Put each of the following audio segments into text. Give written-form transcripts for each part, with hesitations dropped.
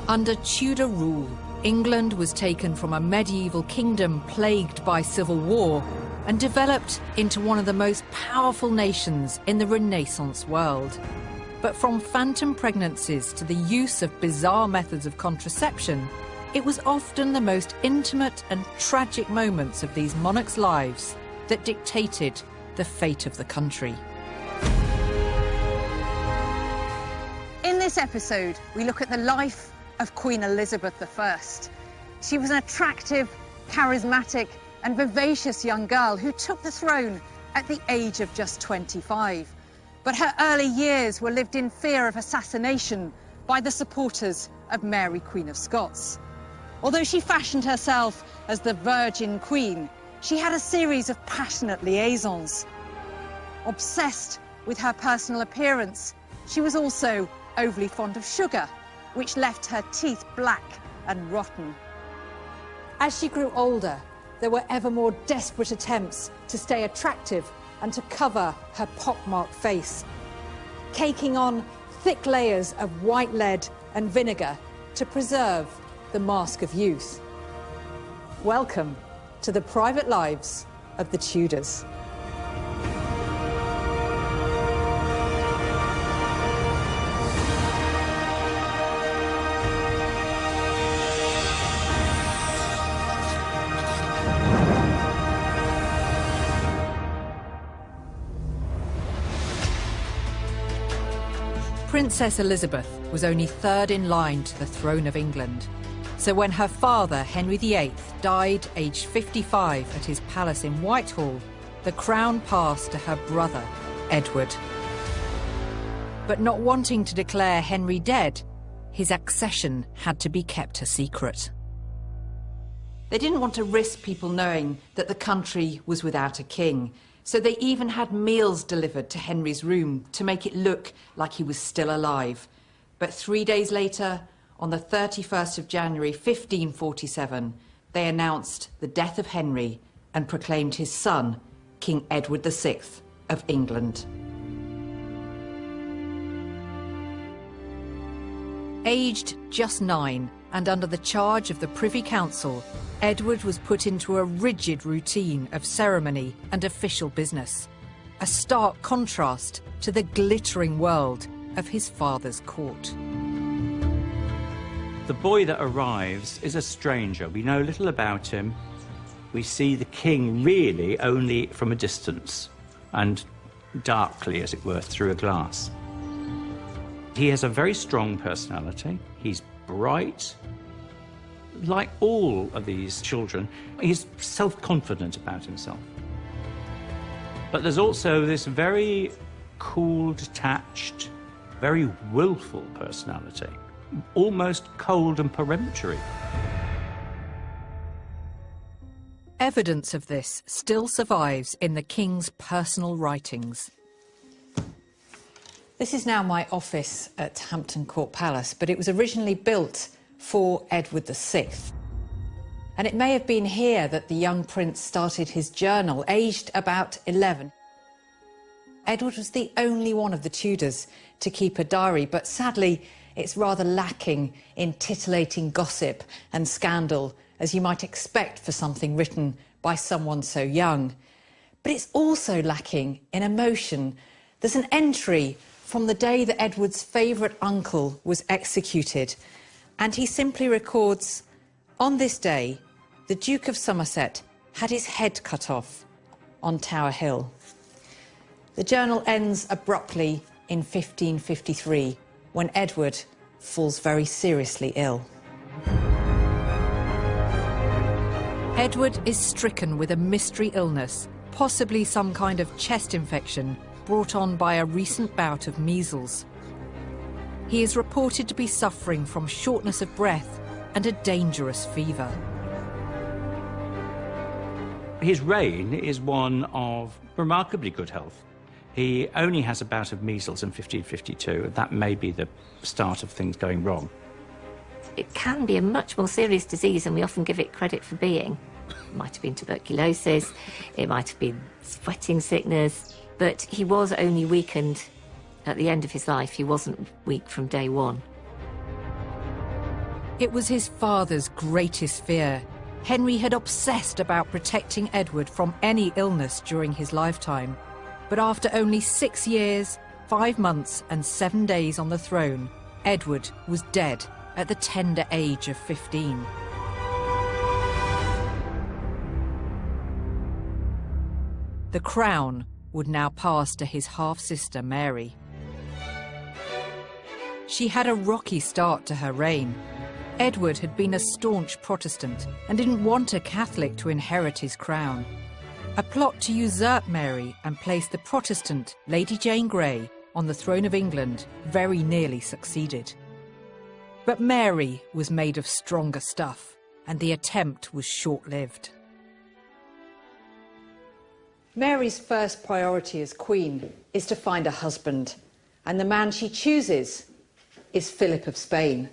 Under Tudor rule, England was taken from a medieval kingdom plagued by civil war and developed into one of the most powerful nations in the Renaissance world. But from phantom pregnancies to the use of bizarre methods of contraception, it was often the most intimate and tragic moments of these monarchs' lives that dictated the fate of the country. In this episode, we look at the life of Queen Elizabeth I. She was an attractive, charismatic and vivacious young girl who took the throne at the age of just 25. But her early years were lived in fear of assassination by the supporters of Mary, Queen of Scots. Although she fashioned herself as the Virgin Queen, she had a series of passionate liaisons. Obsessed with her personal appearance, she was also overly fond of sugar, which left her teeth black and rotten. As she grew older, there were ever more desperate attempts to stay attractive and to cover her pockmarked face, caking on thick layers of white lead and vinegar to preserve the mask of youth. Welcome to the private lives of the Tudors. Princess Elizabeth was only third in line to the throne of England. So when her father, Henry VIII, died aged 55 at his palace in Whitehall, the crown passed to her brother, Edward. But not wanting to declare Henry dead, his accession had to be kept a secret. They didn't want to risk people knowing that the country was without a king, so they even had meals delivered to Henry's room to make it look like he was still alive. But 3 days later, on the 31st of January 1547, they announced the death of Henry and proclaimed his son, King Edward VI of England. Aged just 9 and under the charge of the Privy Council, Edward was put into a rigid routine of ceremony and official business, a stark contrast to the glittering world of his father's court. The boy that arrives is a stranger. We know little about him. We see the king really only from a distance and darkly, as it were, through a glass. He has a very strong personality. He's bright. Like all of these children, he's self-confident about himself. But there's also this very cool, detached, very willful personality, almost cold and peremptory. Evidence of this still survives in the king's personal writings. This is now my office at Hampton Court Palace, but it was originally built for Edward VI. And it may have been here that the young prince started his journal, aged about 11. Edward was the only one of the Tudors to keep a diary, but sadly, it's rather lacking in titillating gossip and scandal, as you might expect for something written by someone so young. But it's also lacking in emotion. There's an entry from the day that Edward's favourite uncle was executed, and he simply records, "On this day, the Duke of Somerset had his head cut off on Tower Hill." The journal ends abruptly in 1553, when Edward falls very seriously ill. Edward is stricken with a mystery illness, possibly some kind of chest infection brought on by a recent bout of measles. He is reported to be suffering from shortness of breath and a dangerous fever. His reign is one of remarkably good health. He only has a bout of measles in 1552. That may be the start of things going wrong. It can be a much more serious disease than we often give it credit for being. It might have been tuberculosis, it might have been sweating sickness, but he was only weakened at the end of his life. He wasn't weak from day one. It was his father's greatest fear. Henry had obsessed about protecting Edward from any illness during his lifetime. But after only 6 years, 5 months and 7 days on the throne, Edward was dead at the tender age of 15. The crown would now pass to his half-sister Mary. She had a rocky start to her reign. Edward had been a staunch Protestant and didn't want a Catholic to inherit his crown. A plot to usurp Mary and place the Protestant Lady Jane Grey on the throne of England very nearly succeeded. But Mary was made of stronger stuff, and the attempt was short-lived. Mary's first priority as Queen is to find a husband, and the man she chooses is Philip of Spain.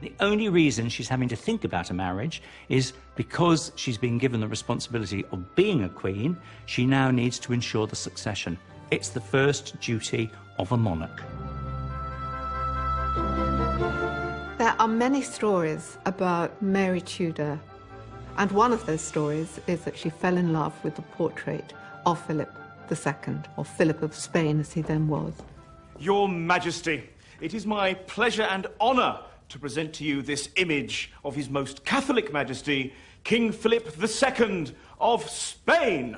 The only reason she's having to think about a marriage is because she's been given the responsibility of being a queen. She now needs to ensure the succession. It's the first duty of a monarch. There are many stories about Mary Tudor, and one of those stories is that she fell in love with the portrait of Philip II, or Philip of Spain as he then was. Your Majesty, it is my pleasure and honour to present to you this image of His Most Catholic Majesty, King Philip II of Spain.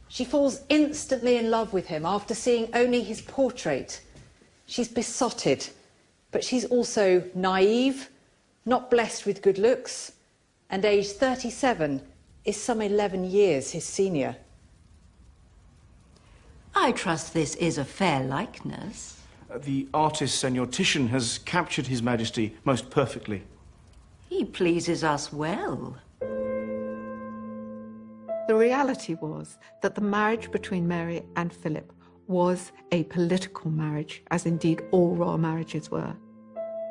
She falls instantly in love with him after seeing only his portrait. She's besotted, but she's also naive, not blessed with good looks, and aged 37 is some 11 years his senior. I trust this is a fair likeness. The artist, Senor Titian, has captured His Majesty most perfectly. He pleases us well. The reality was that the marriage between Mary and Philip was a political marriage, as indeed all royal marriages were.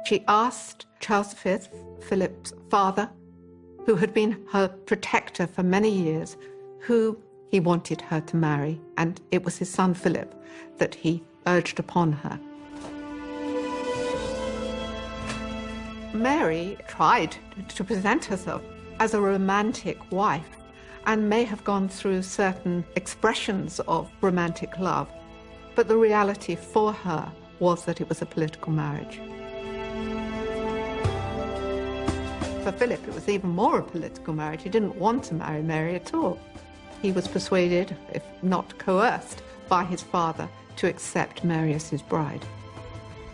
She asked Charles V, Philip's father, who had been her protector for many years, who he wanted her to marry, and it was his son Philip that he urged upon her. Mary tried to present herself as a romantic wife and may have gone through certain expressions of romantic love, but the reality for her was that it was a political marriage. For Philip, it was even more a political marriage. He didn't want to marry Mary at all. He was persuaded, if not coerced, by his father to accept Mary as his bride.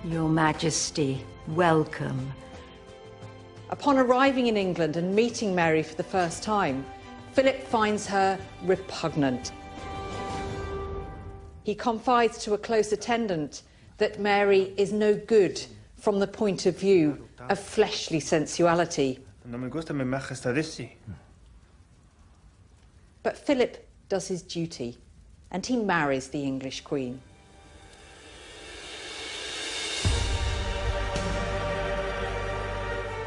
Your Majesty, welcome. Upon arriving in England and meeting Mary for the first time, Philip finds her repugnant. He confides to a close attendant that Mary is no good from the point of view of fleshly sensuality. But Philip does his duty, and he marries the English Queen.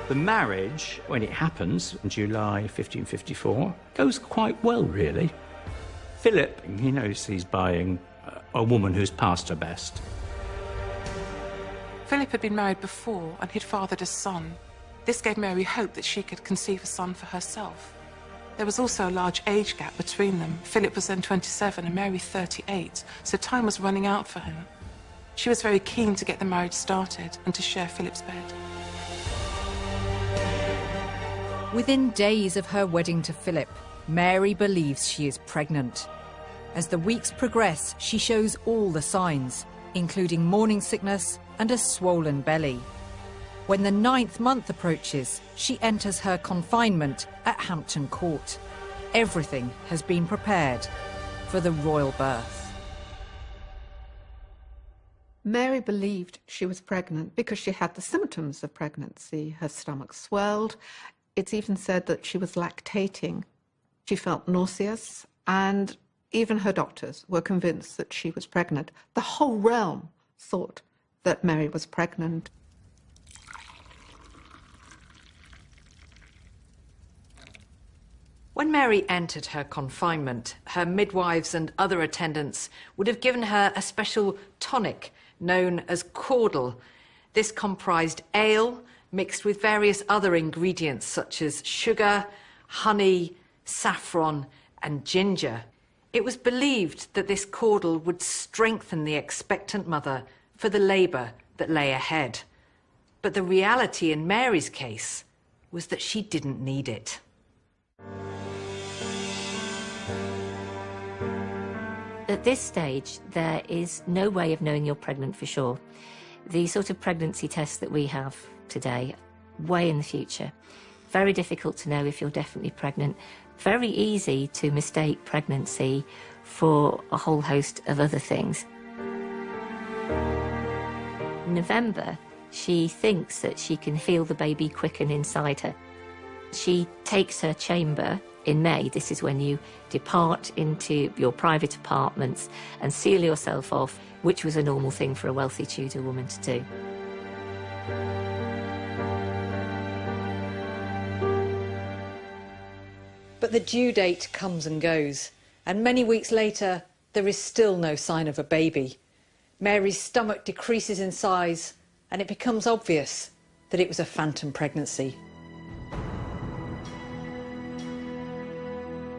The marriage, when it happens in July 1554, goes quite well, really. Philip, he knows he's buying a woman who's past her best. Philip had been married before and he'd fathered a son. This gave Mary hope that she could conceive a son for herself. There was also a large age gap between them. Philip was then 27 and Mary 38, so time was running out for him. She was very keen to get the marriage started and to share Philip's bed. Within days of her wedding to Philip, Mary believes she is pregnant. As the weeks progress, she shows all the signs, including morning sickness and a swollen belly. When the 9th month approaches, she enters her confinement at Hampton Court. Everything has been prepared for the royal birth. Mary believed she was pregnant because she had the symptoms of pregnancy. Her stomach swelled. It's even said that she was lactating. She felt nauseous, and even her doctors were convinced that she was pregnant. The whole realm thought that Mary was pregnant. When Mary entered her confinement, her midwives and other attendants would have given her a special tonic known as caudle. This comprised ale mixed with various other ingredients such as sugar, honey, saffron and ginger. It was believed that this caudle would strengthen the expectant mother for the labour that lay ahead. But the reality in Mary's case was that she didn't need it. At this stage, there is no way of knowing you're pregnant for sure. The sort of pregnancy tests that we have today, way in the future. Very difficult to know if you're definitely pregnant. Very easy to mistake pregnancy for a whole host of other things. In November, she thinks that she can feel the baby quicken inside her. She takes her chamber in May. This is when you depart into your private apartments and seal yourself off, which was a normal thing for a wealthy Tudor woman to do. But the due date comes and goes, and many weeks later, there is still no sign of a baby. Mary's stomach decreases in size, and it becomes obvious that it was a phantom pregnancy.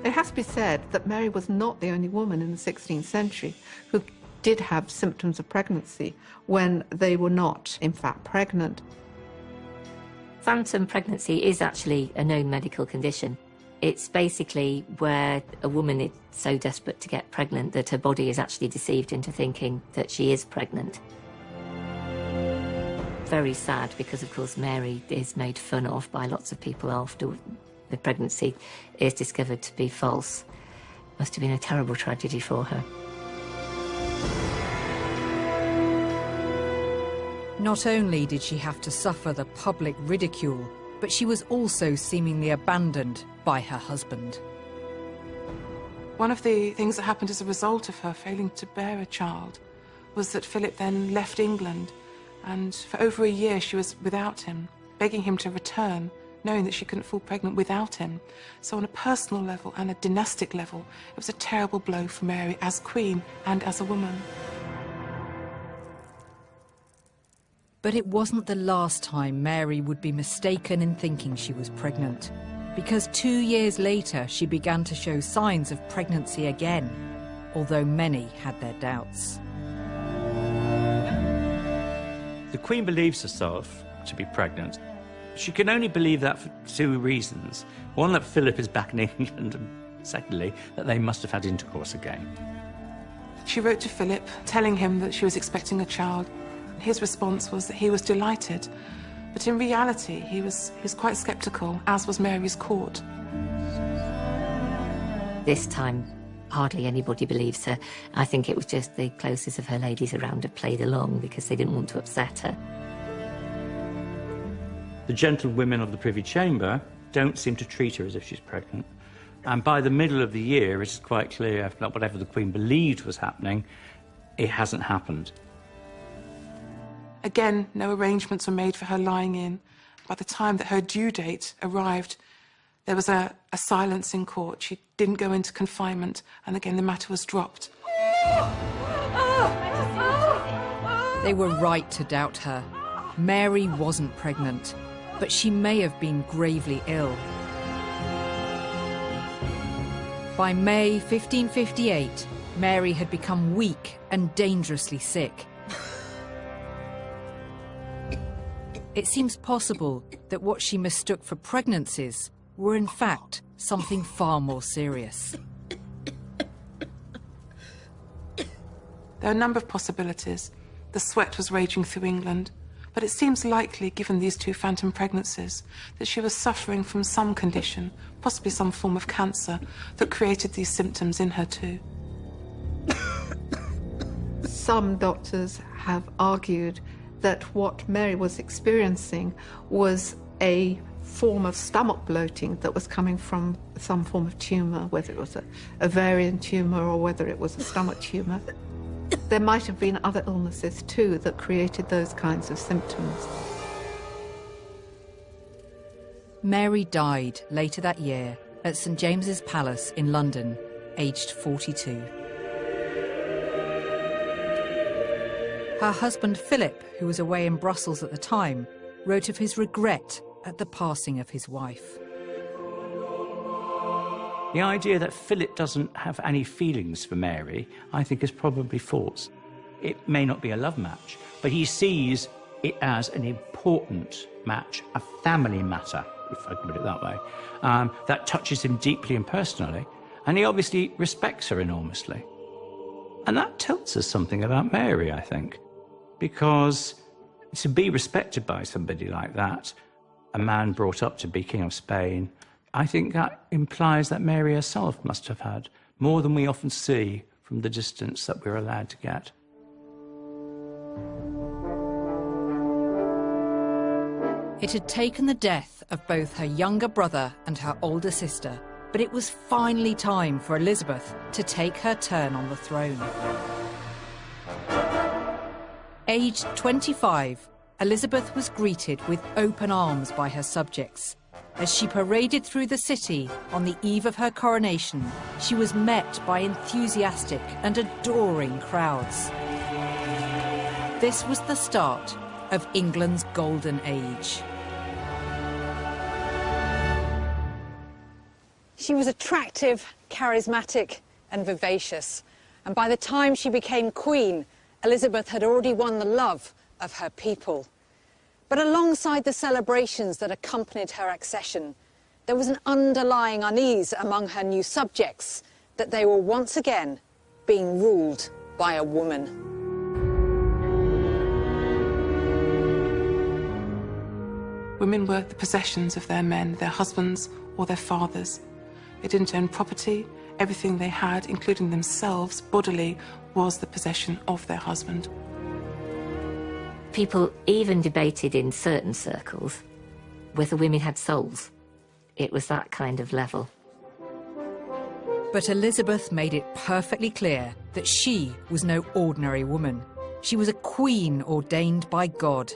It has to be said that Mary was not the only woman in the 16th century who did have symptoms of pregnancy when they were not, in fact, pregnant. Phantom pregnancy is actually a known medical condition. It's basically where a woman is so desperate to get pregnant that her body is actually deceived into thinking that she is pregnant. Very sad because, of course, Mary is made fun of by lots of people after the pregnancy is discovered to be false. Must have been a terrible tragedy for her. Not only did she have to suffer the public ridicule, but she was also seemingly abandoned by her husband. One of the things that happened as a result of her failing to bear a child was that Philip then left England, and for over a year she was without him, begging him to return, knowing that she couldn't fall pregnant without him. So on a personal level and a dynastic level, it was a terrible blow for Mary as queen and as a woman. But it wasn't the last time Mary would be mistaken in thinking she was pregnant, because 2 years later she began to show signs of pregnancy again, although many had their doubts. The Queen believes herself to be pregnant. She can only believe that for two reasons. One, that Philip is back in England, and secondly, that they must have had intercourse again. She wrote to Philip, telling him that she was expecting a child. His response was that he was delighted, but in reality, he was quite sceptical, as was Mary's court. This time, hardly anybody believes her. I think it was just the closest of her ladies around had played along because they didn't want to upset her. The gentlewomen of the Privy Chamber don't seem to treat her as if she's pregnant. And by the middle of the year, it is quite clear that whatever the Queen believed was happening, it hasn't happened. Again, no arrangements were made for her lying in. By the time that her due date arrived, there was a silence in court. She didn't go into confinement, and again the matter was dropped. They were right to doubt her. Mary wasn't pregnant, but she may have been gravely ill. By May 1558, Mary had become weak and dangerously sick. It seems possible that what she mistook for pregnancies were in fact something far more serious. There are a number of possibilities. The sweat was raging through England, but it seems likely, given these two phantom pregnancies, that she was suffering from some condition, possibly some form of cancer, that created these symptoms in her too. Some doctors have argued that what Mary was experiencing was a form of stomach bloating that was coming from some form of tumour, whether it was an ovarian tumour or whether it was a stomach tumour. There might have been other illnesses too that created those kinds of symptoms. Mary died later that year at St James's Palace in London, aged 42. Her husband Philip, who was away in Brussels at the time, wrote of his regret at the passing of his wife. The idea that Philip doesn't have any feelings for Mary, I think, is probably false. It may not be a love match, but he sees it as an important match, a family matter, if I can put it that way, that touches him deeply and personally, and he obviously respects her enormously. And that tells us something about Mary, I think, because to be respected by somebody like that, a man brought up to be King of Spain, I think that implies that Mary herself must have had more than we often see from the distance that we're allowed to get. It had taken the death of both her younger brother and her older sister, but it was finally time for Elizabeth to take her turn on the throne. Aged 25, Elizabeth was greeted with open arms by her subjects. As she paraded through the city on the eve of her coronation, she was met by enthusiastic and adoring crowds. This was the start of England's golden age. She was attractive, charismatic, and vivacious. And by the time she became queen, Elizabeth had already won the love of her people. But alongside the celebrations that accompanied her accession, there was an underlying unease among her new subjects that they were once again being ruled by a woman. Women were the possessions of their men, their husbands or their fathers. They didn't own property. Everything they had, including themselves, bodily, was the possession of their husband. People even debated in certain circles whether women had souls. It was that kind of level. But Elizabeth made it perfectly clear that she was no ordinary woman. She was a queen ordained by God,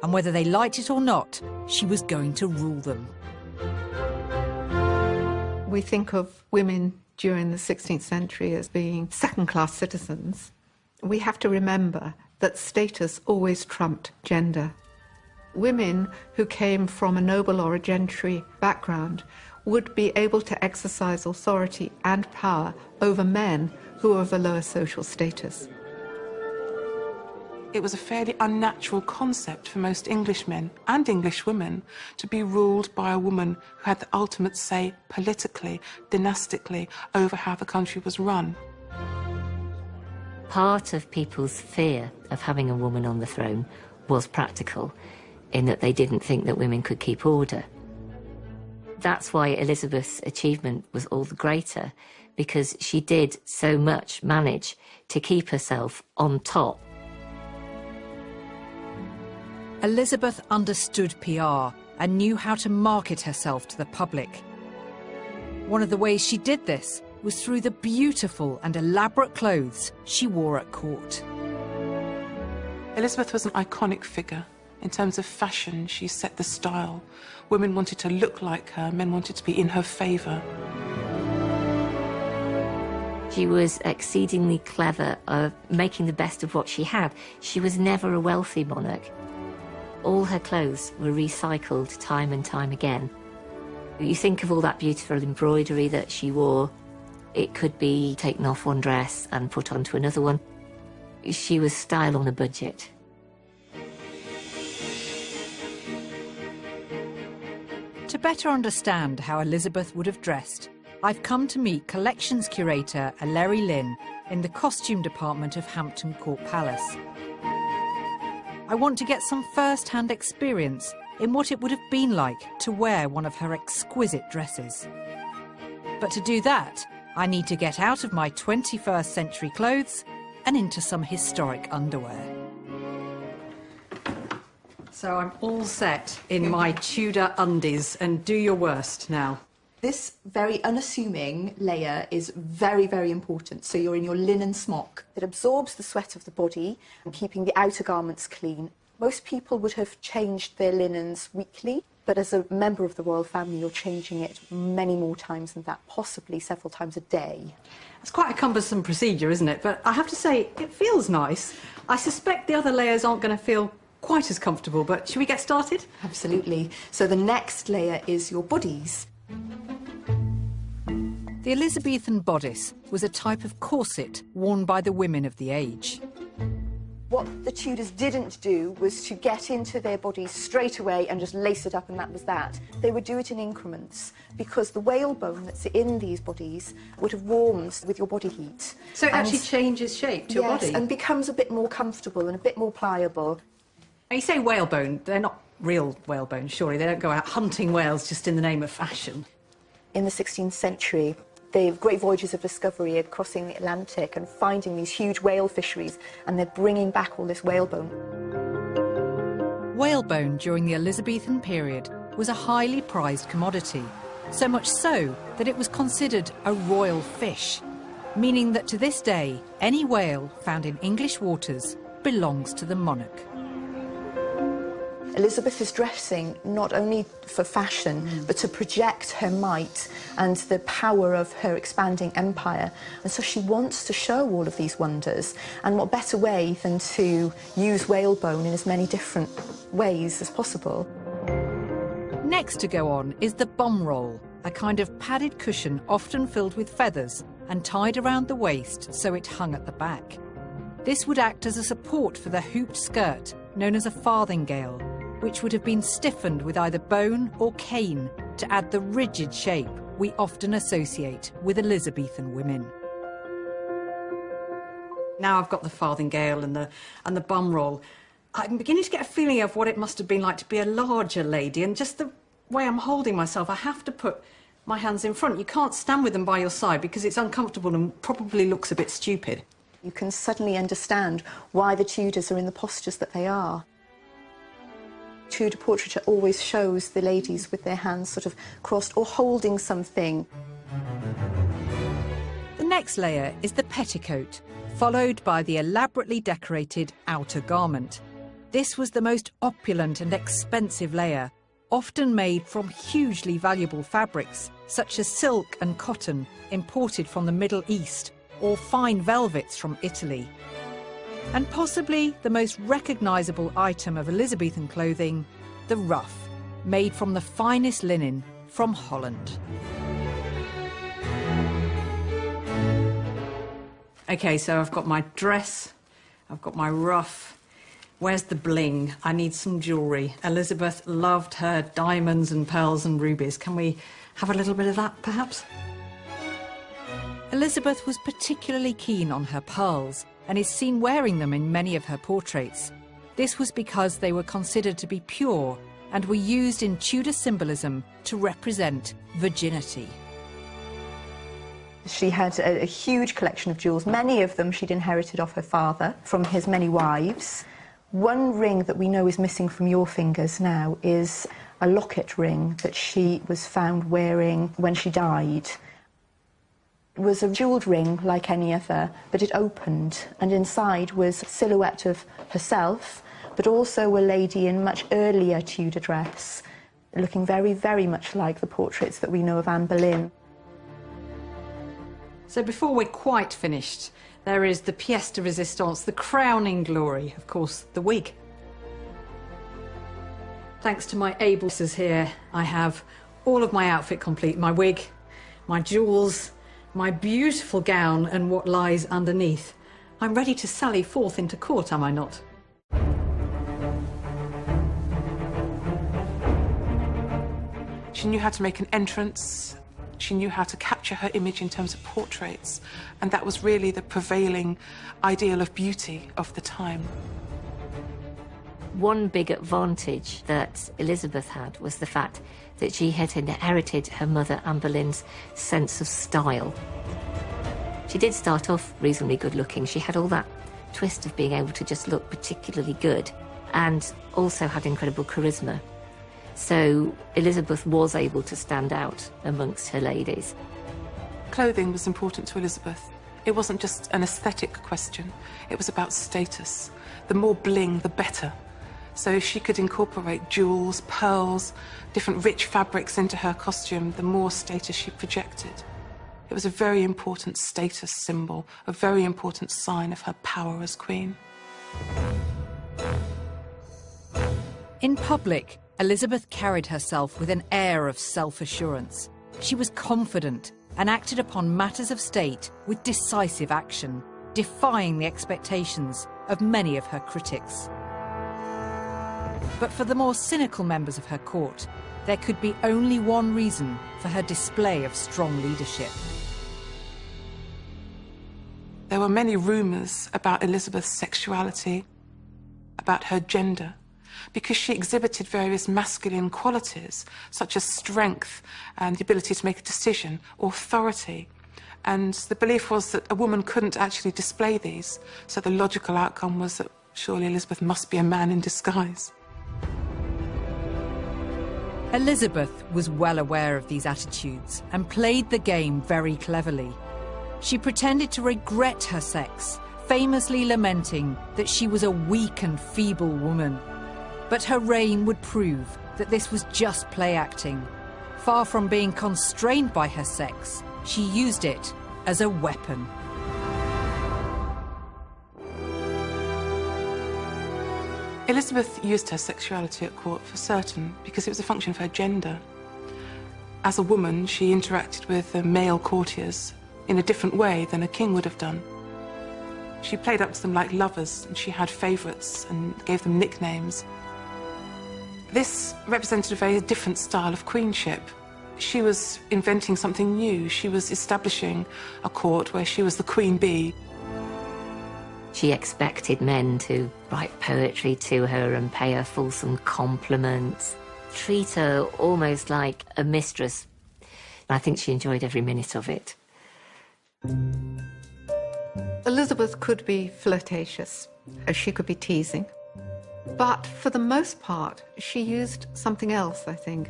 and whether they liked it or not, she was going to rule them. We think of women during the 16th century as being second-class citizens. We have to remember that status always trumped gender. Women who came from a noble or a gentry background would be able to exercise authority and power over men who were of a lower social status. It was a fairly unnatural concept for most Englishmen and English women to be ruled by a woman who had the ultimate say politically, dynastically, over how the country was run. Part of people's fear of having a woman on the throne was practical, in that they didn't think that women could keep order. That's why Elizabeth's achievement was all the greater, because she did so much manage to keep herself on top. Elizabeth understood PR and knew how to market herself to the public. One of the ways she did this was through the beautiful and elaborate clothes she wore at court. Elizabeth was an iconic figure. In terms of fashion, she set the style. Women wanted to look like her, men wanted to be in her favour. She was exceedingly clever of making the best of what she had. She was never a wealthy monarch. All her clothes were recycled time and time again. You think of all that beautiful embroidery that she wore. It could be taken off one dress and put onto another one. She was style on a budget. To better understand how Elizabeth would have dressed, I've come to meet collections curator Larry Lynn in the costume department of Hampton Court Palace. I want to get some first-hand experience in what it would have been like to wear one of her exquisite dresses. But to do that, I need to get out of my 21st century clothes and into some historic underwear. So I'm all set in my Tudor undies, and do your worst now. This very unassuming layer is very, very important. So you're in your linen smock that absorbs the sweat of the body and keeping the outer garments clean. Most people would have changed their linens weekly. But as a member of the royal family, you're changing it many more times than that, possibly several times a day. It's quite a cumbersome procedure, isn't it? But I have to say, it feels nice. I suspect the other layers aren't going to feel quite as comfortable, but should we get started? Absolutely. So the next layer is your bodies. The Elizabethan bodice was a type of corset worn by the women of the age. What the Tudors didn't do was to get into their bodies straight away and just lace it up, and that was that. They would do it in increments, because the whalebone that's in these bodies would have warmed with your body heat. So it actually changes shape to your body? Yes, and becomes a bit more comfortable and a bit more pliable. Now, you say whalebone, they're not real whalebone, surely? They don't go out hunting whales just in the name of fashion. In the 16th century, the great voyages of discovery are crossing the Atlantic and finding these huge whale fisheries, and they're bringing back all this whalebone. Whalebone during the Elizabethan period was a highly prized commodity, so much so that it was considered a royal fish, meaning that to this day, any whale found in English waters belongs to the monarch. Elizabeth is dressing not only for fashion, but to project her might and the power of her expanding empire. And so she wants to show all of these wonders. And what better way than to use whalebone in as many different ways as possible. Next to go on is the bomb roll, a kind of padded cushion often filled with feathers and tied around the waist so it hung at the back. This would act as a support for the hooped skirt, known as a farthingale, which would have been stiffened with either bone or cane to add the rigid shape we often associate with Elizabethan women. Now I've got the farthingale and the bum roll, I'm beginning to get a feeling of what it must have been like to be a larger lady, and just the way I'm holding myself, I have to put my hands in front. You can't stand with them by your side because it's uncomfortable and probably looks a bit stupid. You can suddenly understand why the Tudors are in the postures that they are. Tudor portraiture always shows the ladies with their hands sort of crossed or holding something. The next layer is the petticoat, followed by the elaborately decorated outer garment. This was the most opulent and expensive layer, often made from hugely valuable fabrics, such as silk and cotton imported from the Middle East, or fine velvets from Italy. And possibly the most recognisable item of Elizabethan clothing, the ruff, made from the finest linen from Holland. OK, so I've got my dress, I've got my ruff. Where's the bling? I need some jewellery. Elizabeth loved her diamonds and pearls and rubies. Can we have a little bit of that, perhaps? Elizabeth was particularly keen on her pearls and is seen wearing them in many of her portraits. This was because they were considered to be pure and were used in Tudor symbolism to represent virginity. She had a huge collection of jewels. Many of them she'd inherited off her father from his many wives. One ring that we know is missing from your fingers now is a locket ring that she was found wearing when she died. It was a jewelled ring like any other, but it opened, and inside was a silhouette of herself, but also a lady in much earlier Tudor dress, looking very, very much like the portraits that we know of Anne Boleyn. So before we're quite finished, there is the pièce de résistance, the crowning glory, of course, the wig. Thanks to my able sisters here, I have all of my outfit complete, my wig, my jewels, my beautiful gown and what lies underneath. I'm ready to sally forth into court, am I not? She knew how to make an entrance. She knew how to capture her image in terms of portraits, and that was really the prevailing ideal of beauty of the time. One big advantage that Elizabeth had was the fact that she had inherited her mother Anne Boleyn's sense of style. She did start off reasonably good looking. She had all that twist of being able to just look particularly good, and also had incredible charisma. So Elizabeth was able to stand out amongst her ladies. Clothing was important to Elizabeth. It wasn't just an aesthetic question. It was about status. The more bling, the better. So she could incorporate jewels, pearls, different rich fabrics into her costume, the more status she projected. It was a very important status symbol, a very important sign of her power as queen. In public, Elizabeth carried herself with an air of self-assurance. She was confident and acted upon matters of state with decisive action, defying the expectations of many of her critics. But for the more cynical members of her court, there could be only one reason for her display of strong leadership. There were many rumours about Elizabeth's sexuality, about her gender, because she exhibited various masculine qualities, such as strength and the ability to make a decision, authority. And the belief was that a woman couldn't actually display these, so the logical outcome was that surely Elizabeth must be a man in disguise. Elizabeth was well aware of these attitudes and played the game very cleverly. She pretended to regret her sex, famously lamenting that she was a weak and feeble woman. But her reign would prove that this was just play acting. Far from being constrained by her sex, she used it as a weapon. Elizabeth used her sexuality at court for certain because it was a function of her gender. As a woman, she interacted with the male courtiers in a different way than a king would have done. She played up to them like lovers, and she had favourites and gave them nicknames. This represented a very different style of queenship. She was inventing something new. She was establishing a court where she was the queen bee. She expected men to write poetry to her and pay her fulsome compliments, treat her almost like a mistress. I think she enjoyed every minute of it. Elizabeth could be flirtatious, as she could be teasing. But for the most part, she used something else, I think,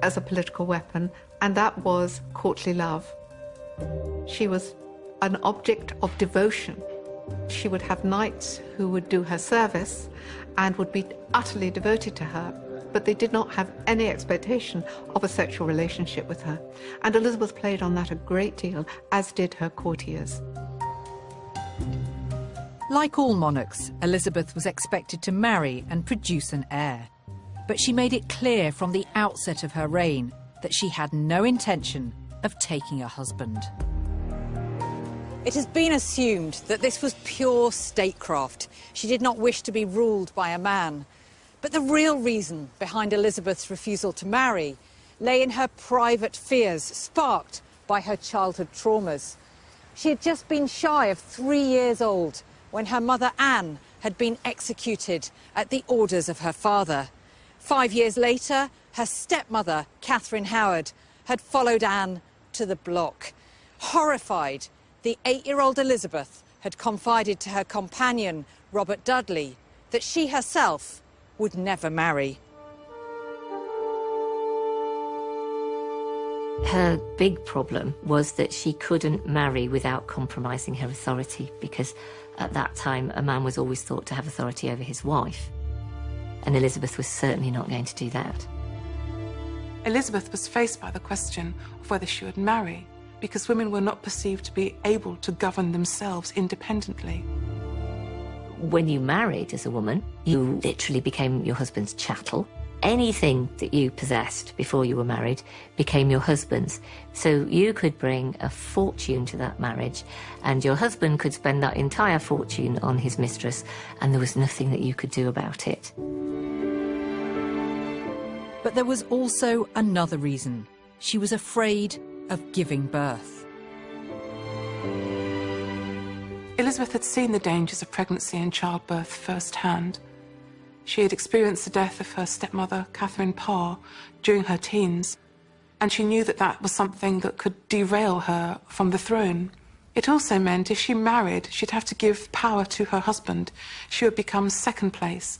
as a political weapon, and that was courtly love. She was an object of devotion. She would have knights who would do her service and would be utterly devoted to her, but they did not have any expectation of a sexual relationship with her. And Elizabeth played on that a great deal, as did her courtiers. Like all monarchs, Elizabeth was expected to marry and produce an heir. But she made it clear from the outset of her reign that she had no intention of taking a husband. It has been assumed that this was pure statecraft. She did not wish to be ruled by a man. But the real reason behind Elizabeth's refusal to marry lay in her private fears, sparked by her childhood traumas. She had just been shy of 3 years old when her mother Anne had been executed at the orders of her father. 5 years later, her stepmother, Catherine Howard, had followed Anne to the block. Horrified, the 8-year-old Elizabeth had confided to her companion, Robert Dudley, that she herself would never marry. Her big problem was that she couldn't marry without compromising her authority, because at that time a man was always thought to have authority over his wife, and Elizabeth was certainly not going to do that. Elizabeth was faced by the question of whether she would marry, because women were not perceived to be able to govern themselves independently. When you married as a woman, you literally became your husband's chattel. Anything that you possessed before you were married became your husband's. So you could bring a fortune to that marriage, and your husband could spend that entire fortune on his mistress, and there was nothing that you could do about it. But there was also another reason. She was afraid of giving birth. Elizabeth had seen the dangers of pregnancy and childbirth firsthand. She had experienced the death of her stepmother, Catherine Parr, during her teens, and she knew that that was something that could derail her from the throne. It also meant if she married, she'd have to give power to her husband. She would become second place,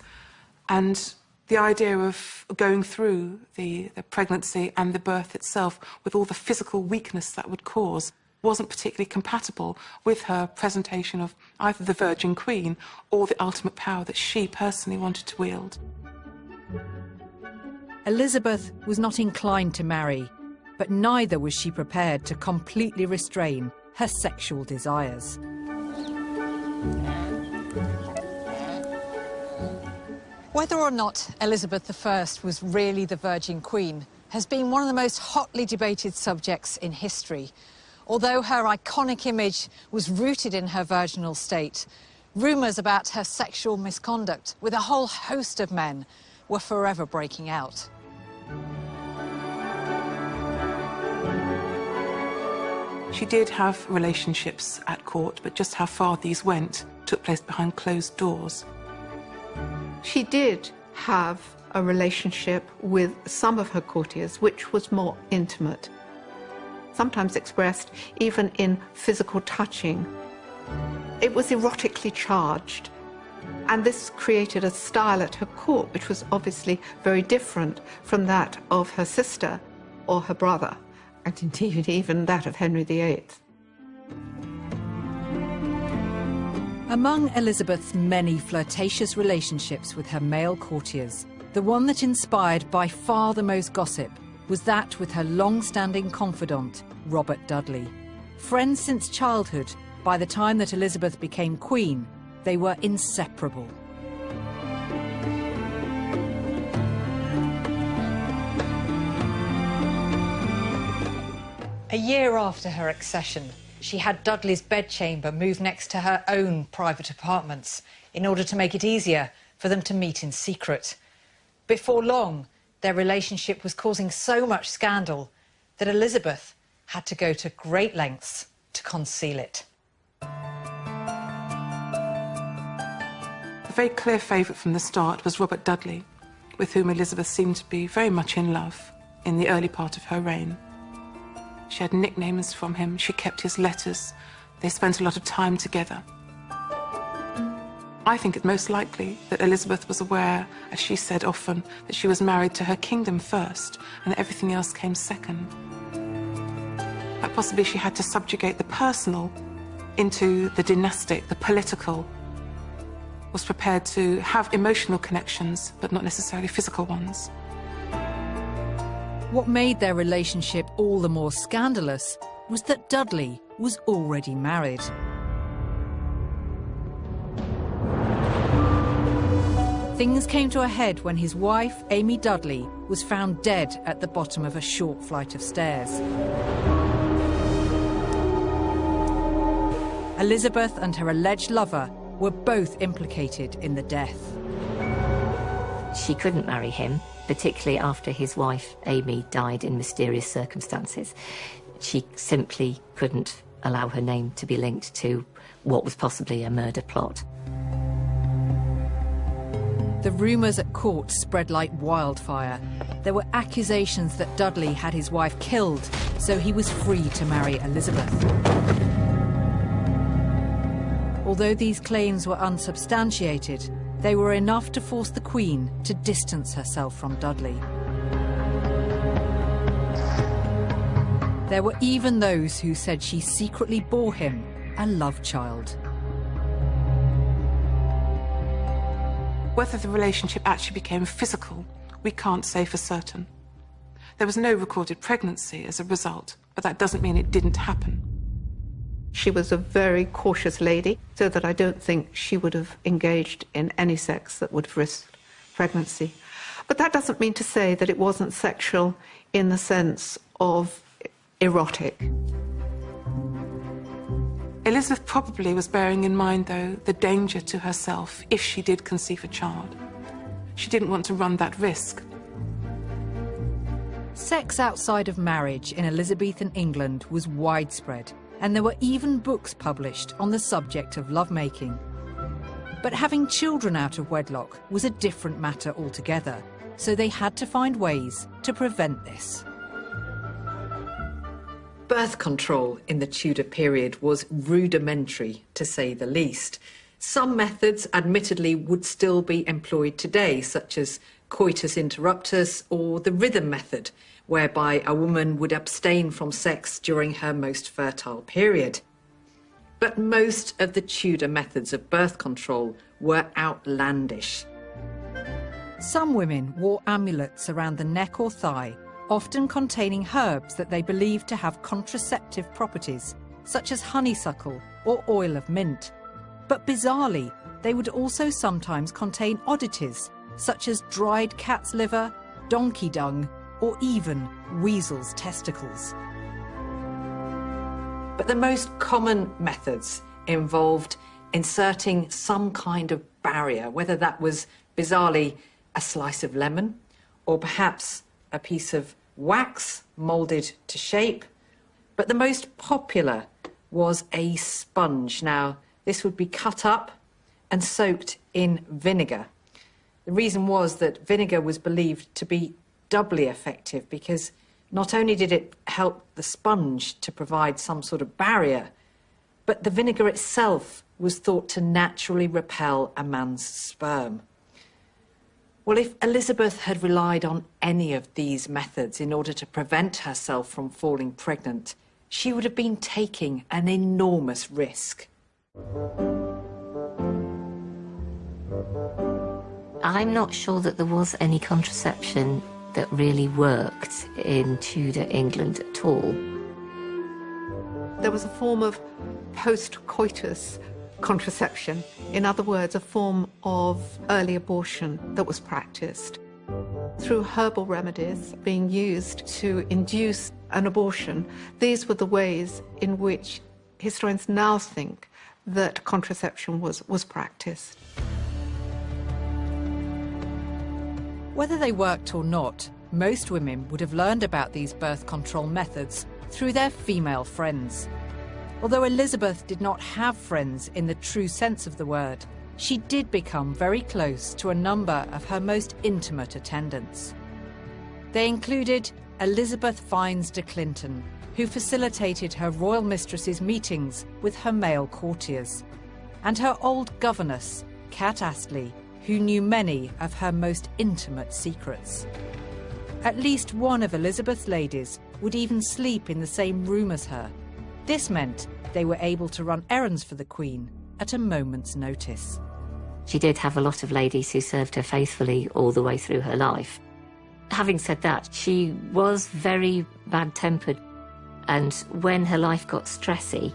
and the idea of going through the pregnancy and the birth itself with all the physical weakness that would cause wasn't particularly compatible with her presentation of either the Virgin Queen or the ultimate power that she personally wanted to wield. Elizabeth was not inclined to marry, but neither was she prepared to completely restrain her sexual desires. Whether or not Elizabeth I was really the Virgin Queen has been one of the most hotly debated subjects in history. Although her iconic image was rooted in her virginal state, rumours about her sexual misconduct with a whole host of men were forever breaking out. She did have relationships at court, but just how far these went took place behind closed doors. She did have a relationship with some of her courtiers, which was more intimate, sometimes expressed even in physical touching. It was erotically charged, and this created a style at her court which was obviously very different from that of her sister or her brother, and indeed even that of Henry VIII. Among Elizabeth's many flirtatious relationships with her male courtiers, the one that inspired by far the most gossip was that with her long-standing confidant, Robert Dudley. Friends since childhood, by the time that Elizabeth became queen, they were inseparable. A year after her accession, she had Dudley's bedchamber moved next to her own private apartments in order to make it easier for them to meet in secret. Before long, their relationship was causing so much scandal that Elizabeth had to go to great lengths to conceal it. A very clear favourite from the start was Robert Dudley, with whom Elizabeth seemed to be very much in love in the early part of her reign. She had nicknames from him, she kept his letters, they spent a lot of time together. I think it most likely that Elizabeth was aware, as she said often, that she was married to her kingdom first and that everything else came second. That possibly she had to subjugate the personal into the dynastic, the political, was prepared to have emotional connections, but not necessarily physical ones. What made their relationship all the more scandalous was that Dudley was already married. Things came to a head when his wife, Amy Dudley, was found dead at the bottom of a short flight of stairs. Elizabeth and her alleged lover were both implicated in the death. She couldn't marry him, particularly after his wife, Amy, died in mysterious circumstances. She simply couldn't allow her name to be linked to what was possibly a murder plot. The rumours at court spread like wildfire. There were accusations that Dudley had his wife killed, so he was free to marry Elizabeth. Although these claims were unsubstantiated, they were enough to force the Queen to distance herself from Dudley. There were even those who said she secretly bore him a love child. Whether the relationship actually became physical, we can't say for certain. There was no recorded pregnancy as a result, but that doesn't mean it didn't happen. She was a very cautious lady, so that I don't think she would have engaged in any sex that would have risked pregnancy. But that doesn't mean to say that it wasn't sexual in the sense of erotic. Elizabeth probably was bearing in mind, though, the danger to herself if she did conceive a child. She didn't want to run that risk. Sex outside of marriage in Elizabethan England was widespread, and there were even books published on the subject of lovemaking. But having children out of wedlock was a different matter altogether, so they had to find ways to prevent this. Birth control in the Tudor period was rudimentary, to say the least. Some methods, admittedly, would still be employed today, such as coitus interruptus or the rhythm method, whereby a woman would abstain from sex during her most fertile period. But most of the Tudor methods of birth control were outlandish. Some women wore amulets around the neck or thigh, often containing herbs that they believed to have contraceptive properties, such as honeysuckle or oil of mint. But bizarrely, they would also sometimes contain oddities, such as dried cat's liver, donkey dung, or even weasel's testicles. But the most common methods involved inserting some kind of barrier, whether that was bizarrely a slice of lemon or perhaps a piece of wax moulded to shape. But the most popular was a sponge. Now, this would be cut up and soaked in vinegar. The reason was that vinegar was believed to be doubly effective because not only did it help the sponge to provide some sort of barrier, but the vinegar itself was thought to naturally repel a man's sperm. Well, if Elizabeth had relied on any of these methods in order to prevent herself from falling pregnant, she would have been taking an enormous risk. I'm not sure that there was any contraception that really worked in Tudor England at all. There was a form of post-coitus contraception, in other words, a form of early abortion that was practiced through herbal remedies being used to induce an abortion. These were the ways in which historians now think that contraception was practiced. Whether they worked or not, most women would have learned about these birth control methods through their female friends. Although Elizabeth did not have friends in the true sense of the word, she did become very close to a number of her most intimate attendants. They included Elizabeth Vines de Clinton, who facilitated her royal mistress's meetings with her male courtiers, and her old governess, Cat Astley, who knew many of her most intimate secrets. At least one of Elizabeth's ladies would even sleep in the same room as her. This meant they were able to run errands for the Queen at a moment's notice. She did have a lot of ladies who served her faithfully all the way through her life. Having said that, she was very bad-tempered, and when her life got stressy,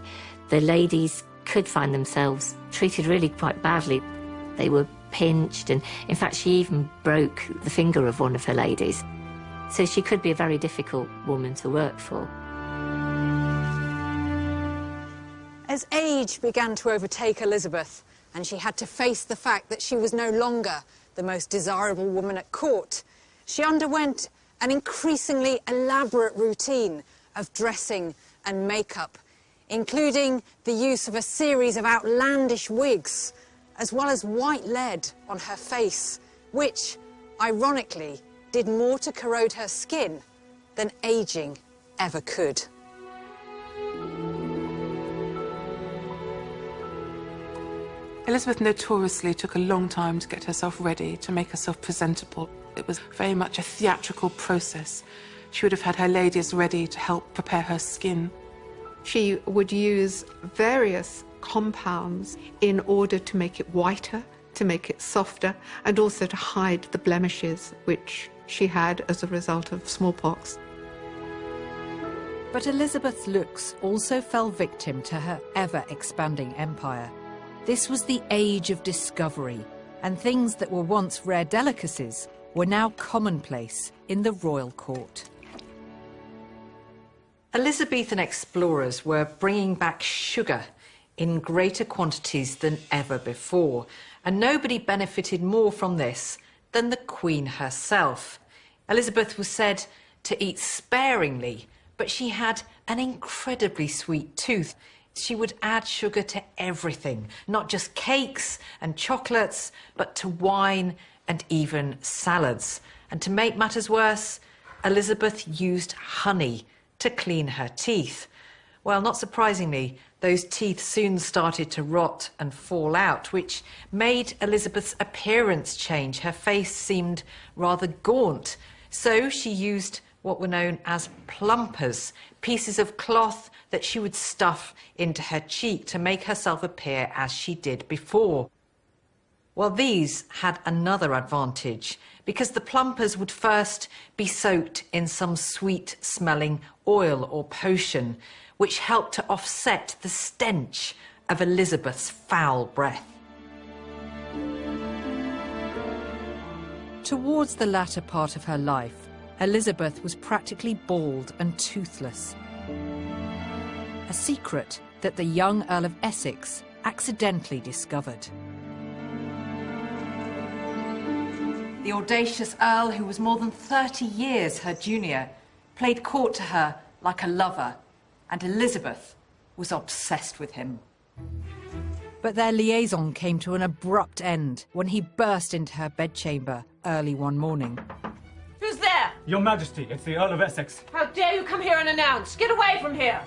the ladies could find themselves treated really quite badly. They were pinched, and in fact she even broke the finger of one of her ladies. So she could be a very difficult woman to work for. As age began to overtake Elizabeth, and she had to face the fact that she was no longer the most desirable woman at court, she underwent an increasingly elaborate routine of dressing and makeup, including the use of a series of outlandish wigs, as well as white lead on her face, which, ironically, did more to corrode her skin than ageing ever could. Elizabeth notoriously took a long time to get herself ready, to make herself presentable. It was very much a theatrical process. She would have had her ladies ready to help prepare her skin. She would use various compounds in order to make it whiter, to make it softer, and also to hide the blemishes which she had as a result of smallpox. But Elizabeth's looks also fell victim to her ever-expanding empire. This was the age of discovery, and things that were once rare delicacies were now commonplace in the royal court. Elizabethan explorers were bringing back sugar in greater quantities than ever before, and nobody benefited more from this than the Queen herself. Elizabeth was said to eat sparingly, but she had an incredibly sweet tooth. She would add sugar to everything, not just cakes and chocolates, but to wine and even salads. And to make matters worse, Elizabeth used honey to clean her teeth. Well, not surprisingly, those teeth soon started to rot and fall out, which made Elizabeth's appearance change. Her face seemed rather gaunt. So she used what were known as plumpers, pieces of cloth that she would stuff into her cheek to make herself appear as she did before. Well, these had another advantage, because the plumpers would first be soaked in some sweet-smelling oil or potion, which helped to offset the stench of Elizabeth's foul breath. Towards the latter part of her life, Elizabeth was practically bald and toothless. A secret that the young Earl of Essex accidentally discovered. The audacious Earl, who was more than 30 years her junior, played court to her like a lover, and Elizabeth was obsessed with him. But their liaison came to an abrupt end when he burst into her bedchamber early one morning. Who's there? Your Majesty, it's the Earl of Essex. How dare you come here unannounced? Get away from here!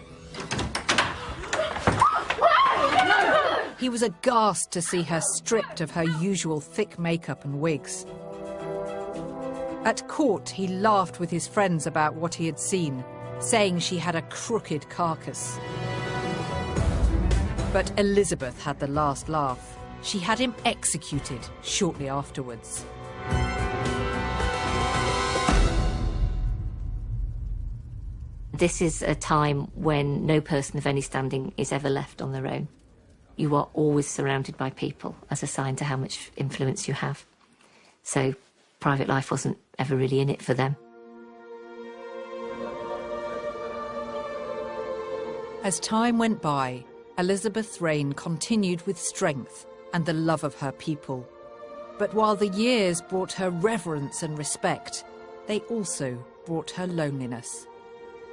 He was aghast to see her stripped of her usual thick makeup and wigs. At court, he laughed with his friends about what he had seen, saying she had a crooked carcass. But Elizabeth had the last laugh. She had him executed shortly afterwards. This is a time when no person of any standing is ever left on their own. You are always surrounded by people as a sign to how much influence you have. So private life wasn't ever really in it for them. As time went by, Elizabeth's reign continued with strength and the love of her people. But while the years brought her reverence and respect, they also brought her loneliness.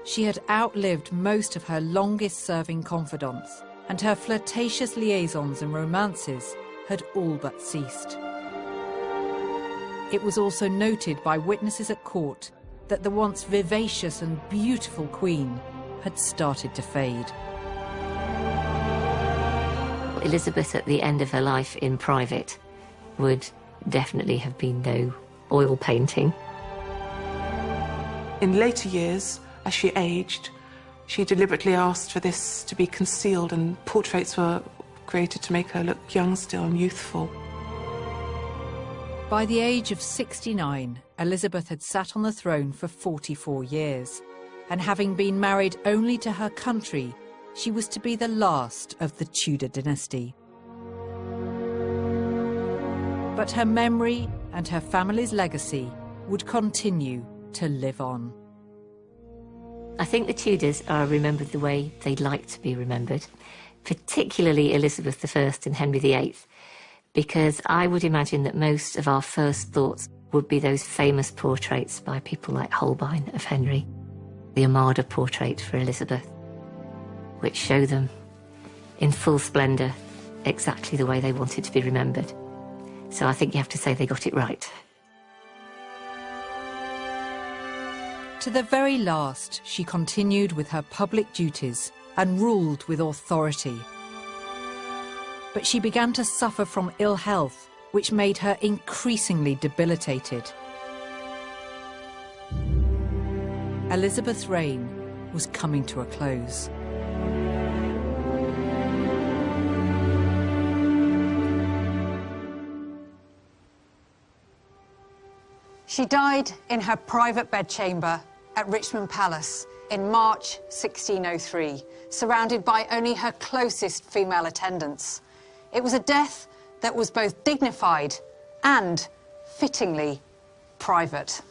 She had outlived most of her longest-serving confidants, and her flirtatious liaisons and romances had all but ceased. It was also noted by witnesses at court that the once vivacious and beautiful Queen had started to fade. Elizabeth, at the end of her life in private, would definitely have been no oil painting. In later years, as she aged, she deliberately asked for this to be concealed, and portraits were created to make her look young still and youthful. By the age of 69, Elizabeth had sat on the throne for 44 years, and having been married only to her country, she was to be the last of the Tudor dynasty. But her memory and her family's legacy would continue to live on. I think the Tudors are remembered the way they'd like to be remembered, particularly Elizabeth I and Henry VIII, because I would imagine that most of our first thoughts would be those famous portraits by people like Holbein of Henry, the Armada portrait for Elizabeth, which show them in full splendour exactly the way they wanted to be remembered. So I think you have to say they got it right. To the very last, she continued with her public duties and ruled with authority. But she began to suffer from ill health, which made her increasingly debilitated. Elizabeth's reign was coming to a close. She died in her private bedchamber at Richmond Palace in March 1603, surrounded by only her closest female attendants. It was a death that was both dignified and, fittingly, private.